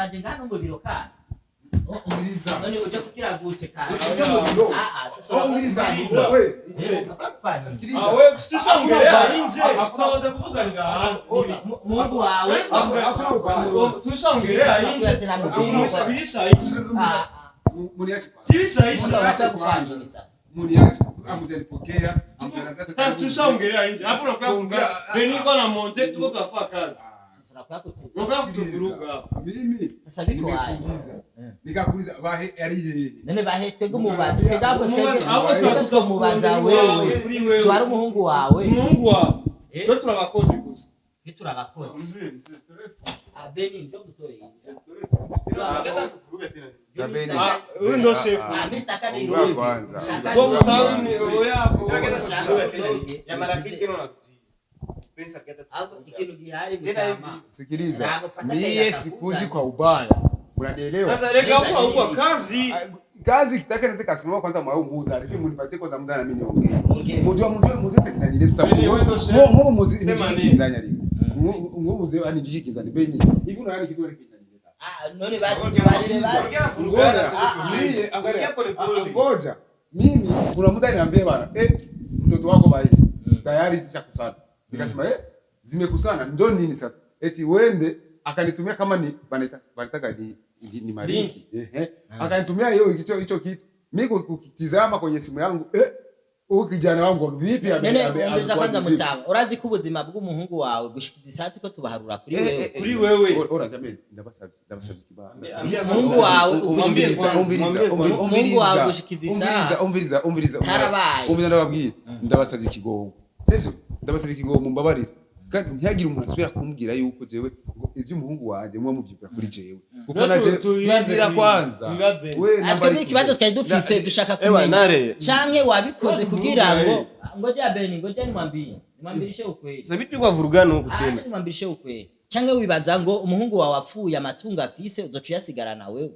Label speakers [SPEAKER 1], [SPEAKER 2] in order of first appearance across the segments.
[SPEAKER 1] uraje ngano ngo birokana
[SPEAKER 2] umiriza
[SPEAKER 1] none uje kugira gute kandi
[SPEAKER 2] sasa umiriza wewe
[SPEAKER 3] wewe tushongelea nje akaanza kuvuganira
[SPEAKER 1] Mungu wawe
[SPEAKER 3] tushongelea nje bilisha ishi
[SPEAKER 2] muniache
[SPEAKER 3] bilisha ishi
[SPEAKER 1] sasa kufanya
[SPEAKER 2] muniache amujanipokea amjanagata
[SPEAKER 3] sasa tushongelea nje hapo unakuwa Beni bana monte tuko kafanya kazi mimi
[SPEAKER 1] sasa biko wapi
[SPEAKER 2] nikakuuliza bahe ari yeye
[SPEAKER 1] nene bahe twego mubaza twego twego mubaza wewe swara umuhungu wawe
[SPEAKER 3] umuhungu wawe twe turabakozi gusa
[SPEAKER 1] turabakozi Beni ndio mutore
[SPEAKER 3] wewe ndo chef
[SPEAKER 1] Mr. Kadiro
[SPEAKER 3] kwanza kwa sababu ni roho yako ya marafiki unakutii pensa kiata
[SPEAKER 1] ikintu gihari mtama
[SPEAKER 2] sikiliza mie sikuji kwa ubaya unanielewa
[SPEAKER 3] sasa leka huko
[SPEAKER 2] kazi kitaka naweza kasimama kwanza mwao muda lakini mnipatie kwanza muda na mimi niongee mmoja tekinanileta ngo muzi sema kinzanya leo ngo muzi ani jikinzani Beni hivi unaani kitu ile kinanileta
[SPEAKER 1] none basi
[SPEAKER 2] mimi angalia ngoja mimi kuna muda niambie bana mtoto wako bali tayari zishakusana nikasema zimekusana ndo nini sasa eti wende akanitumia kama ni wanataka ni maringi akanitumia hicho kitu mimi kukitizama kwenye simu yangu huyu kijana wangu vipi
[SPEAKER 1] ameweza kwanza mutaba urazi ko ubuzima bw'umuhungu wawe gushikiza isati ko tubaharura kuri wewe
[SPEAKER 2] ora jameni ndabasabye kibanda
[SPEAKER 1] umuhungu wawe umuhungu wawe gushikiza
[SPEAKER 2] umviriza ndababwira ndabasabye ikigongo sivyo ndabasabye ikigongo mbabarira kandi ntihagire umuntu asubira kumbwira yuko jewe ngo ivyo umuhungu wanje mwe muvyibura kuri jewe kuko naje bazira kwanza
[SPEAKER 1] atwe n'ikibazo twari dufise dushaka kumenya canke wabikoze kugira ngo ngoja Beni ngoja nimwambirishe ukweli
[SPEAKER 3] sabiti kwa vurugano huko tena
[SPEAKER 1] nimwambirishe ukweli canke wibaza ngo umuhungu wawe apfuye amatunga afise uzoca yasigarana wewe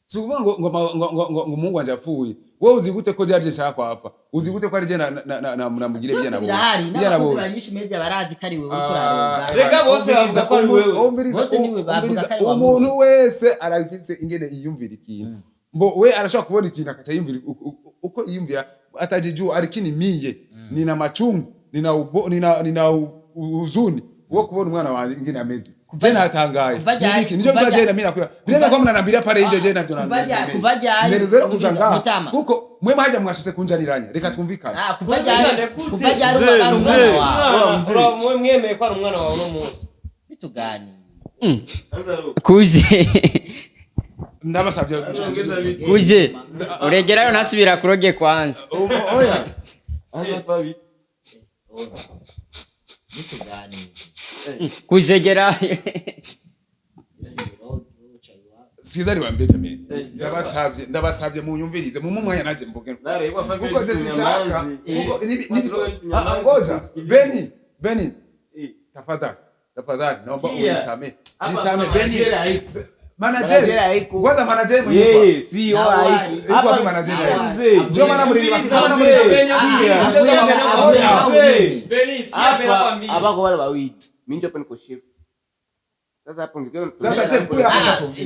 [SPEAKER 2] sukuvuga ngo umuhungu wanje apfuye wewe uzigute ko jaje nshaka hapa uzigute ko ari je namugire bya nabo
[SPEAKER 1] bya nabo banyishu mezi abarazi kari wewe uko raronga
[SPEAKER 3] rega bose bavuga ko ari wewe
[SPEAKER 1] bose niwe bavuga kari wewe
[SPEAKER 2] umuntu wese arafitse ingene iyumvira ikintu mbo we arashaka kubona ikintu akaca yumvira uko yumvira atajijua arikini miye nina machungu nina huzuni wo kubona umwana wanjye ingene ameze jena atangaye nijo byagenda mira kwa birenda ko mnanambira pare inje jena byo
[SPEAKER 1] kuvajyanye
[SPEAKER 2] mutama kuko mwe mahaja mwashitse kunjaniranya reka twumvikane
[SPEAKER 1] kuvajyanye ari umwana
[SPEAKER 3] wawe mwe mwemeye ko ari umwana wawe no munsi
[SPEAKER 1] bitugani
[SPEAKER 4] kuze
[SPEAKER 2] ndabasabye
[SPEAKER 4] kuze uregerayo nasubira kuroge kwanza
[SPEAKER 2] oya
[SPEAKER 1] bitugani
[SPEAKER 4] kuzegera
[SPEAKER 2] sikiza niwaambie jamii ndabasabye munyumvirize mu mwanya naje mboge kuko je sishaka kuko ngoja Beni tafadhali naomba unisamee Beni manager kwanza manager mwenyewe
[SPEAKER 3] si hapa
[SPEAKER 2] manager ndio maana mlini wakisema mlini
[SPEAKER 3] Beni si hapa
[SPEAKER 5] kwa wale wawili mimi ndio hapa niko chef sasa hapo ngekeo
[SPEAKER 2] sasa chef kuya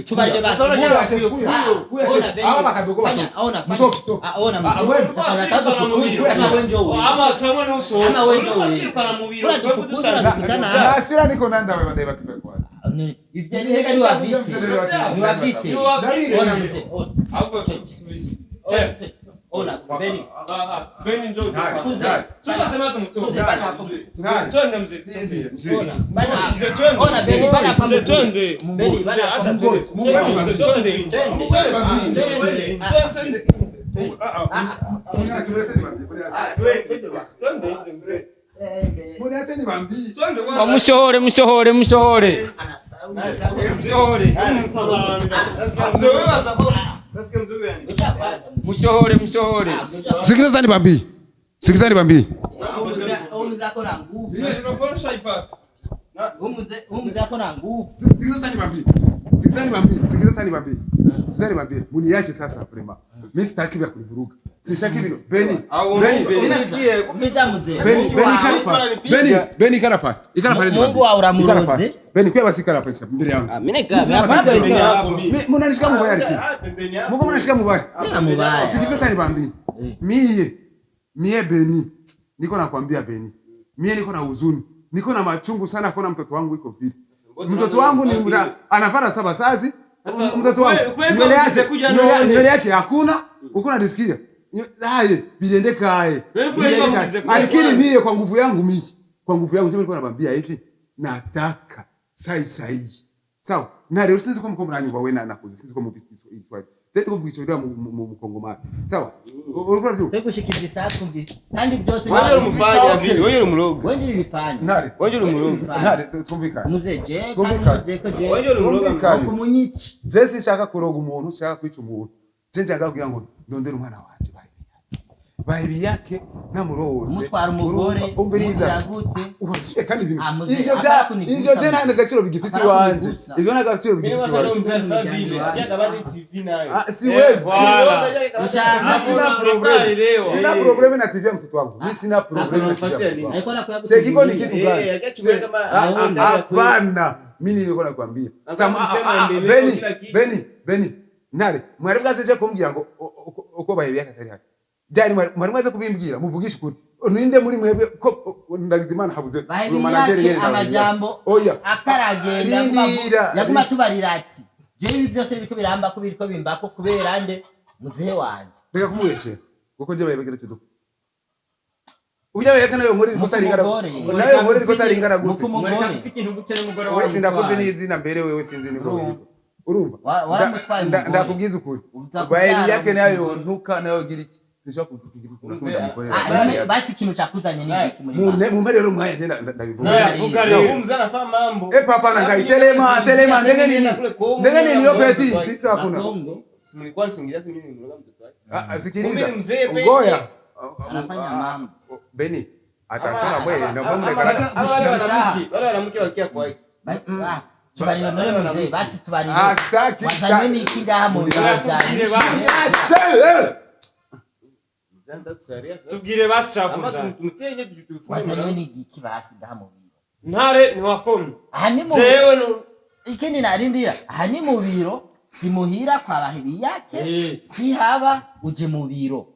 [SPEAKER 1] tubalile basi
[SPEAKER 2] hawa makadogo mtoto
[SPEAKER 1] sasa nataka kufukuza kama wewe ndio wewe
[SPEAKER 3] ama kama ni uso
[SPEAKER 1] ama wewe ndio wewe
[SPEAKER 3] para mubiri
[SPEAKER 1] kuna
[SPEAKER 2] hasira niko nanda wewe ndeba kipe kwa
[SPEAKER 1] ivyo ni heka ni wabiti ona mzee
[SPEAKER 3] hapo
[SPEAKER 1] ona
[SPEAKER 3] Beni njoo sasa sema tu mtoto twende mzee
[SPEAKER 1] ona mzee twende ona Beni bana
[SPEAKER 3] mzee twende
[SPEAKER 1] Beni bana
[SPEAKER 3] acha twende twende
[SPEAKER 4] musohore
[SPEAKER 2] sikilizani bambi sikilizani bambi muniache sasa vrema mimi sitaki vya kulivuruga Sishaki vile. Beni.
[SPEAKER 3] Nasikie
[SPEAKER 1] Kupita mzee.
[SPEAKER 2] Beni ikara pale. Ikara pale.
[SPEAKER 1] Mungu wa uramuroze.
[SPEAKER 2] Beni kwa basi ikara pale mbele yangu.
[SPEAKER 3] mimi hapa pembeni yako mimi.
[SPEAKER 2] Mnanishika mubaya riki.
[SPEAKER 3] Pembeni yako.
[SPEAKER 2] Mungu mnanishika mubaya.
[SPEAKER 1] Sina mubaya.
[SPEAKER 2] Sikiza sana niwaambie. Mie Beni. Niko nakwambia Beni. Mie niko na huzuni. Niko na machungu sana kuona mtoto wangu iko vile. Mtoto wangu ni anafara saba sazi. Mtoto wangu nywele yake hakuna. Uko unanisikia? Haye bilendeka haye. Alikini mie kwa nguvu yangu mimi. Kwa nguvu yangu nilikuwa nakwambia hivi nataka sai. Sawa? Na leo sisi kama mkomranyi wa wena na kuzi sisi kama mbikiso. Tete kubichodoa mu Kongomani. Sawa? Ulikuwa unasema
[SPEAKER 1] Teko shikizi sako mbi. Kandi byose
[SPEAKER 3] wewe umfanya vile. Wewe uri murogo.
[SPEAKER 1] Wewe ndio ulifanya.
[SPEAKER 2] nare.
[SPEAKER 3] Wewe uri murogo.
[SPEAKER 2] Nare tumvika.
[SPEAKER 1] Mzee je je.
[SPEAKER 3] Wewe uri murogo.
[SPEAKER 1] Kumunyici.
[SPEAKER 2] Jesi shaka kuroga umuntu, shaka kwica umuntu. Jenje akakugira ngo ndondera umwana wanje BAHEBIYAKE namurose.
[SPEAKER 1] Mutwara umugore.
[SPEAKER 2] Umviriza. Ubashye kandi ibintu. Ivyo je nta gaciro bigifite wanje. Ivyo nta gaciro bigifite wanje. Siwezi. Sina problem na TV ya mtoto wangu. Mimi sina problem na TV. Chekiko ni kitu gani? Hapana. Mimi nilikuwa nakwambia. Beni. Nare, mwari bwaseje kumbwira ngo uko BAHEBIYAKE atari hano. Byari mwari mwaze kubimbwira muvugisha ukuri. Ninde muri mwebwe ko ndagizimana habuze
[SPEAKER 1] BAHEBIYAKE amajambo akaragenda yaguma tubarira ati je ibi byose biriko biramba ko biriko bimbako kubera nde muzehe wanje.
[SPEAKER 2] Reka kumubeshe kuko je BAHEBIYAKE tudo. BAHEBIYAKE nayo nkuri ko saringara. Nayo nkuri ko saringara gute. Wewe sindakuze n'izina mbere wewe sinzi niko. Urumva? Ndakubwiza ukuri. BAHEBIYAKE nayo ntuka nayo giriki. Sishaka kugira ukunda mukore.
[SPEAKER 1] Basi ikintu cyakuzanye ni iki muri.
[SPEAKER 2] Mu rero mwanya je ndabivuga.
[SPEAKER 3] Vuga rero umzana fa mambo.
[SPEAKER 2] Papa nanga telema ndenge nini yo peti kitu hakuna.
[SPEAKER 3] Simulikuwa singilia mimi nimeloga mtoto wake.
[SPEAKER 2] Sikiliza.
[SPEAKER 3] Ngoja.
[SPEAKER 1] Anafanya mambo.
[SPEAKER 2] Beni atashona mwe na mbona mnakaraka.
[SPEAKER 3] Wale wanamke wakia kwa hiki.
[SPEAKER 1] Tubarira none mzee basi tubarira.
[SPEAKER 2] Astaki.
[SPEAKER 1] Wazanyeni ikinga mu biro byanyu.
[SPEAKER 3] Tubwire basi chakuza. Tumutenye tutufunga.
[SPEAKER 1] Wazanyeni igiki basi ndamu biro.
[SPEAKER 3] Ntare ni wakono.
[SPEAKER 1] Aha ni mu
[SPEAKER 3] jewe no
[SPEAKER 1] ikindi narindira. Aha ni mu biro simuhira kwa BAHEBIYAKE si haba uje mu biro.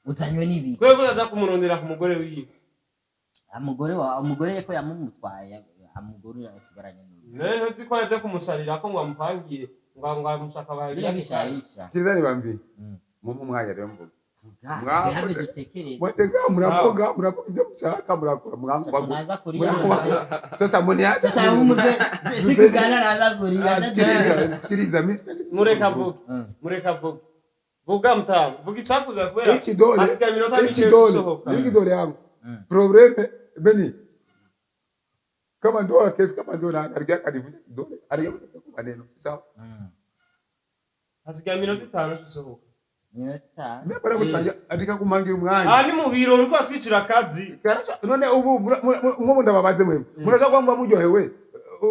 [SPEAKER 1] Uzanywe n'ibiki.
[SPEAKER 3] Kwe kuza kumurondera ku mugore wiwe.
[SPEAKER 1] Umugore ko yamumutwaye. Amugore asigaranye n'ubu.
[SPEAKER 3] Nene nziko yaje kumusalira ko ngwamupangire ngo amushaka BAHEBIYAKE.
[SPEAKER 2] Sikiliza nibambi. Mumu mwanya rero mvuga.
[SPEAKER 1] Mwahabe dutekereze.
[SPEAKER 2] Mwatega murakoga ibyo mushaka murakora
[SPEAKER 1] mwangwa.
[SPEAKER 2] Sasa muni acha.
[SPEAKER 1] Sasa umuze sikugana naza kuriya.
[SPEAKER 2] Sikiliza Mr.
[SPEAKER 3] Mureka vuga. Vuga mtamu. Vuga icyakuza kubera.
[SPEAKER 2] Ikidole yangu. Probleme Beni. Kama ndoa kesi kama ndoa anarudia kadivuja kidole. Aliyokuja kwa maneno. Sawa?
[SPEAKER 3] Hasikia minota 5 tusohoka.
[SPEAKER 1] Minota.
[SPEAKER 2] Mimi bado kutajia andika kumangira umwanya.
[SPEAKER 3] Ni mu biro uriko atwicira akazi.
[SPEAKER 2] None ubu mwo ndababaze mwe. Muraza kwamba muryohewe.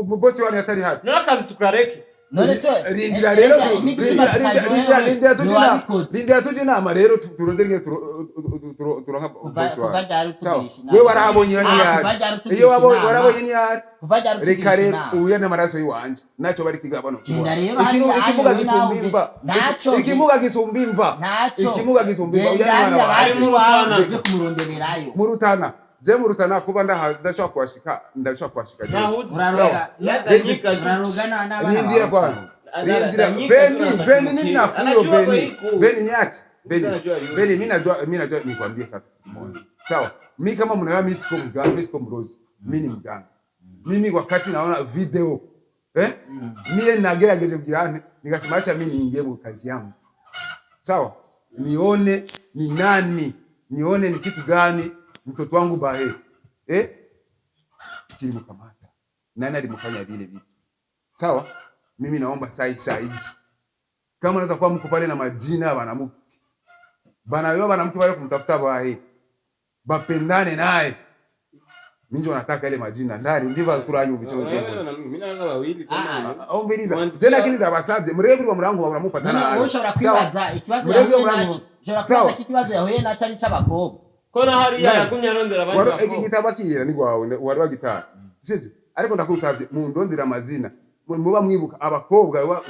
[SPEAKER 2] Bosi wani atari hano.
[SPEAKER 3] None akazi tukareke.
[SPEAKER 1] None so
[SPEAKER 2] rindira rero rindira tuje nama rero turondere turonka bosi wani. Wewe warahabonye nyari. Iyo warabonye nyari. Reka rero uya n'amaraso yiwanje. Naco bari kigabano. Ikimuga gisumbimba. Ikimuga gisumbimba. Ikimuga gisumbimba uya n'amaraso yiwanje.
[SPEAKER 1] Byo kumurondererayo.
[SPEAKER 2] Murutana. Je murutana kuba ndashaka kwashika je.
[SPEAKER 1] Urarogana n'abana.
[SPEAKER 2] Rindira kwanza. Rindira Beni nini nafuyo Beni. Beni niache. Beni mimi najua nikwambie sasa. Sawa. Mimi kama mnaona mimi siko mrozi. Mimi ni mganga. Mimi wakati naona video mimi nagerageje kugirane nikasema acha mimi niingie mu kazi yangu. Sawa? Nione ni nani, nione ni kitu gani mtoto wangu Bahe kilimkamata. Nani alimfanya vile vitu? Sawa? Mimi naomba sai. Kama unaweza kuwa mko pale na majina banamuke. Banayo banamke pale kumtafuta Bahe. Bapendane naye. Mimi nataka ile majina ndani ndiva kuranyu bitoto.
[SPEAKER 3] Mimi nanga bawili kama.
[SPEAKER 2] Ombiriza. Tena kini ndabasavye murebe wa murango baramufatana.
[SPEAKER 1] Wowe ushobora kwibaza ikibazo yahuye naco. Ushobora kwibaza ikibazo yahuye naco ari cy'abakobwa.
[SPEAKER 3] Ko na hariya yagumye arondera abandi
[SPEAKER 2] bakobwa. Wari gitabakira ni gwawe wari wagitara. Sivyo? Ariko ndakusavye mu ndondera amazina. Muba mwibuka abakobwa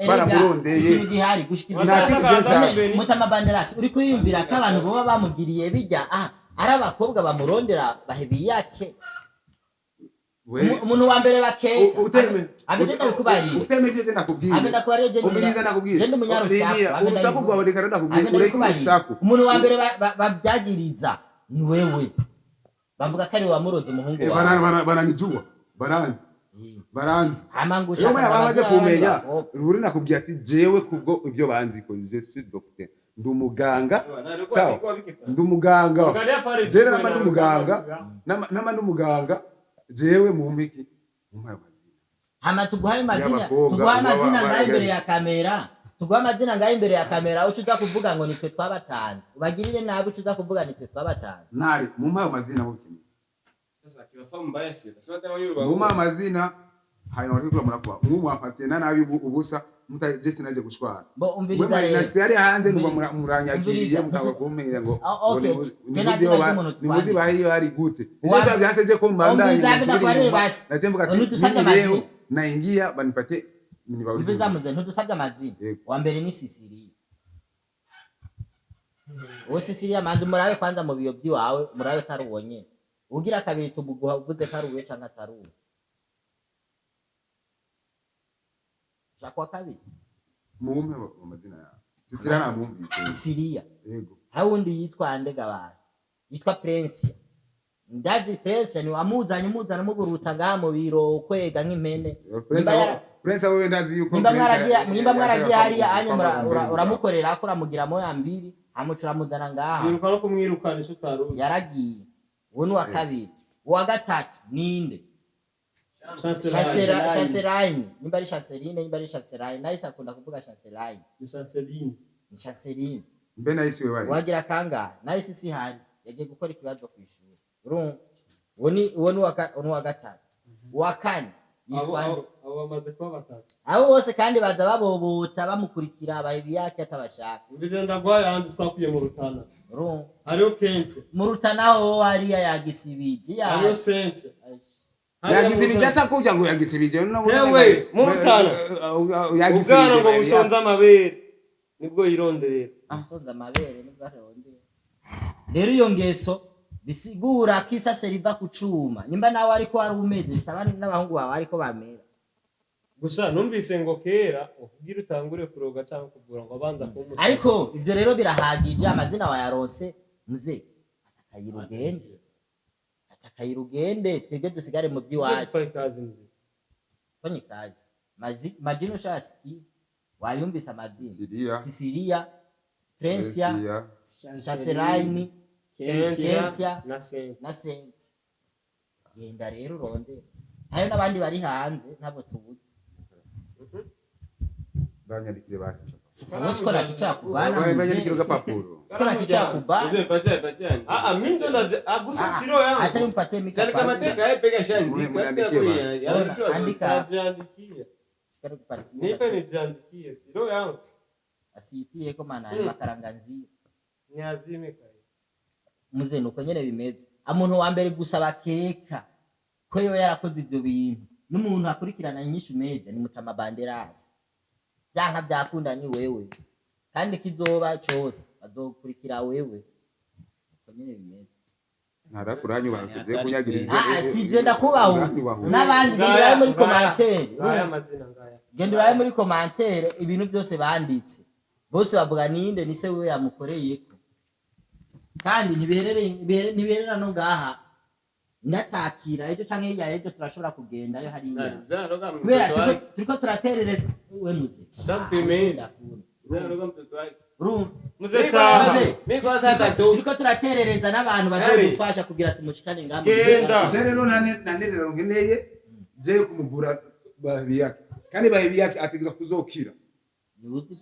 [SPEAKER 2] baramurondeye.
[SPEAKER 1] Igihari gushikiriza. Mutama Banderas uri kwiyumvira ko abantu boba bamugiriye bijya ari abakobwa bamurondera bahebiyake. Umuntu wa mbere bakeye agenda kubari
[SPEAKER 2] utemejeje nakubwira
[SPEAKER 1] agenda kubareje
[SPEAKER 2] umiriza nakubwira
[SPEAKER 1] genda umunyarusaku
[SPEAKER 2] urusaku rwawe reka nakubwira ureke urusaku
[SPEAKER 1] umuntu wa mbere babyagiriza ni wewe bavuga ko ari wamuroze umuhungu wawe
[SPEAKER 2] bananijua baranzi
[SPEAKER 1] amangusha
[SPEAKER 2] bamaze kumenya ruri nakubwira ati jewe kubwo ibyo banzi ko je suis docteur ndi umuganga sawa ndi umuganga jewe n'amandi umuganga jewe mumpiki mumpaye
[SPEAKER 1] amazina tuguhaye amazina ngaho imbere ya kamera tuguhaye amazina ngaho imbere ya kamera uco uza kuvuga ngo nitwe twabatanze ubagirire nabi uco uza kuvuga nitwe twabatanze
[SPEAKER 2] nari mumpaye amazina mukini
[SPEAKER 3] sasa kibafa mbaya sio sasa tena
[SPEAKER 2] mumpaye amazina hayo ariko murakuba mwamfatiye nabi ubusa muta just naje gushwara
[SPEAKER 1] bo umviriza
[SPEAKER 2] rero nashite yari hanze ngo muranyakiriye mutaba kumpera ngo nimuzi bahiyo ari gute nizo byaseje ko mbandanye naje mvuga ati leo naingia banipate nibaulize
[SPEAKER 1] umviriza muze ntudusabye amazina wa mbere ni Sisiria o Sisiria manzi murabe kwanza mu biyo byiwawe murabe karubonye ugira kabiri tubuguha uvuze karuwe cyangwa taruwe Shakwa kabiri
[SPEAKER 2] mumpe amazina yawe Sisiria namumvise
[SPEAKER 1] Sisiria
[SPEAKER 2] yego
[SPEAKER 1] hawundi yitwa andega abantu yitwa Prince ndazi Prince ni wamuzanye mu buruta ngamo biro kwega nk'impene
[SPEAKER 2] Prince wewe ndazi yuko
[SPEAKER 1] nimba mwaragiye hariya anye uramukorera akora mugira moya mbiri amucura mudana ngaha
[SPEAKER 3] biruka no kumwirukanisha utaruzi
[SPEAKER 1] yaragiye uwo ni wa kabiri uwa gatatu ninde Chancelaine nimba ari Chanceline nimba ari Chancelaine nahise akunda kuvuga Chancelaine ni Chanceline
[SPEAKER 2] mbe nahise wewe bari
[SPEAKER 1] wagira kanga nahise si hari yagiye gukora ikibazo ku ishuri uwo ni wa gatatu wa kane
[SPEAKER 3] yitwande abo bamaze kuba batatu
[SPEAKER 1] abo bose kandi baza babobota bamukurikira bahebiyake atabashaka
[SPEAKER 3] ubije ndagwaye handi twakuye mu rutana hariho Kente
[SPEAKER 1] mu rutana ho hariya yagisibije
[SPEAKER 3] hariho Sente
[SPEAKER 2] yagisibije asa kujya ngo yagisibije
[SPEAKER 3] yewe mu rutana yagisibije ngo busonza amabere nibwo yironderera
[SPEAKER 1] asonza amabere nibwo arondera rero iyo ngeso bisigura kisa seriva kucuma nimba nawe ariko ari umeze bisaba n'abahungu bawe ariko bamera
[SPEAKER 3] gusa numvise ngo kera ukugira utangure kuroga cyangwa kuvura ngo abanza kumusa
[SPEAKER 1] ariko ibyo rero birahagije amazina wa yaronse muze atakayirugende twebwe dusigare mu by'iwacu fanye kazi majino shasi wayumvise amazina Sisiria Prince Chancelaine Kentia na Sente genda rero uronde hayo n'abandi bari hanze ntabwo tubuze
[SPEAKER 2] banyandikire basi
[SPEAKER 1] sasa usikora kichakubana
[SPEAKER 2] banyandikire gapapuro
[SPEAKER 1] usikora kichakubana
[SPEAKER 3] mimi ndo naje agusa stilo yangu
[SPEAKER 1] acha nimpatie mika
[SPEAKER 3] sasa kama teka yeye pega shandi
[SPEAKER 1] andika
[SPEAKER 3] nipe nijiandikie stilo yangu
[SPEAKER 1] asitie ko mana makaranganzi
[SPEAKER 3] nyazime kai
[SPEAKER 1] muze nuko nyene bimeze umuntu wa mbere gusaba keka ko yo yarakoze ibyo bintu n'umuntu akurikirana inyishu media ni Mutama Banderas byanka byakunda ni wewe kandi kizoba cyose azokurikira wewe uko nyene bimeze
[SPEAKER 2] ntarakuranyu basebye kunyagirira
[SPEAKER 1] sije ndakubaho n'abandi genduraye muri commentaire genduraye muri commentaire ibintu byose banditse bose bavuga ninde nise wewe yamukoreye kandi niberera no ngaha ndatakira ejo canke hirya ejo turashobora kugenda yo hariya kubera turiko turaterere we muze turiko turaterereza n'abantu bazodufasha kugira tumushikane ngaho
[SPEAKER 2] je rero nanderera ngeneye je kumuvura bahebiyake kandi bahebiyake ategeza kuzokira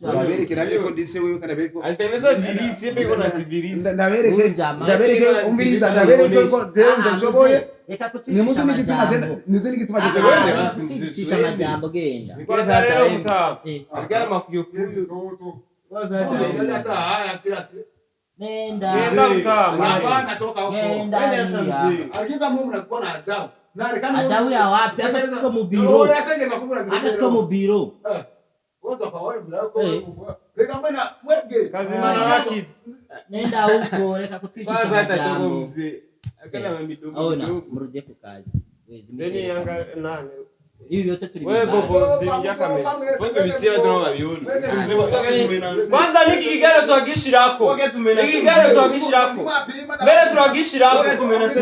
[SPEAKER 2] Ndabereke naje ko ndise wewe kanabereke.
[SPEAKER 3] Altemeza dirisi peko na tivirisi.
[SPEAKER 2] Ndabereke umviriza ndabereke ko Deo ndashoboye.
[SPEAKER 1] Reka kutisha
[SPEAKER 2] Nizo n'igituma
[SPEAKER 1] wewe
[SPEAKER 2] cyose.
[SPEAKER 1] kutisha amajambo genda.
[SPEAKER 3] Nikoza rero mutamu. Agara mafuyo fuyo.
[SPEAKER 1] Nenda
[SPEAKER 3] mtamu.
[SPEAKER 2] Hapana toka huko.
[SPEAKER 1] Nenda.
[SPEAKER 2] Akiza Mungu nakuwa na adabu.
[SPEAKER 1] Adabu ya wapi? Hata siko mu biro. Hata siko mu biro.
[SPEAKER 3] Kazi manakizi.
[SPEAKER 1] Nenda huko, reka kutisha
[SPEAKER 3] Baza hata tuko
[SPEAKER 1] amajambo.
[SPEAKER 3] mzee. Akana midogo.
[SPEAKER 1] Ona, mrudie kwa kazi.
[SPEAKER 3] Ndeni yanga nane.
[SPEAKER 1] Hivi yote
[SPEAKER 3] Wewe bobo zimja kamera. Wewe bitia ndio wabiona. Kwanza niki kigalo twagishirako. Niki kigalo twagishirako. Mbere turagishirako.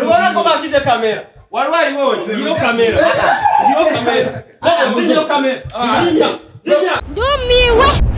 [SPEAKER 3] Rubona ko bakize kamera. Wari wayibonye. Ngiyo kamera. Ngiyo kamera. Ngiyo kamera. Ndumiwe.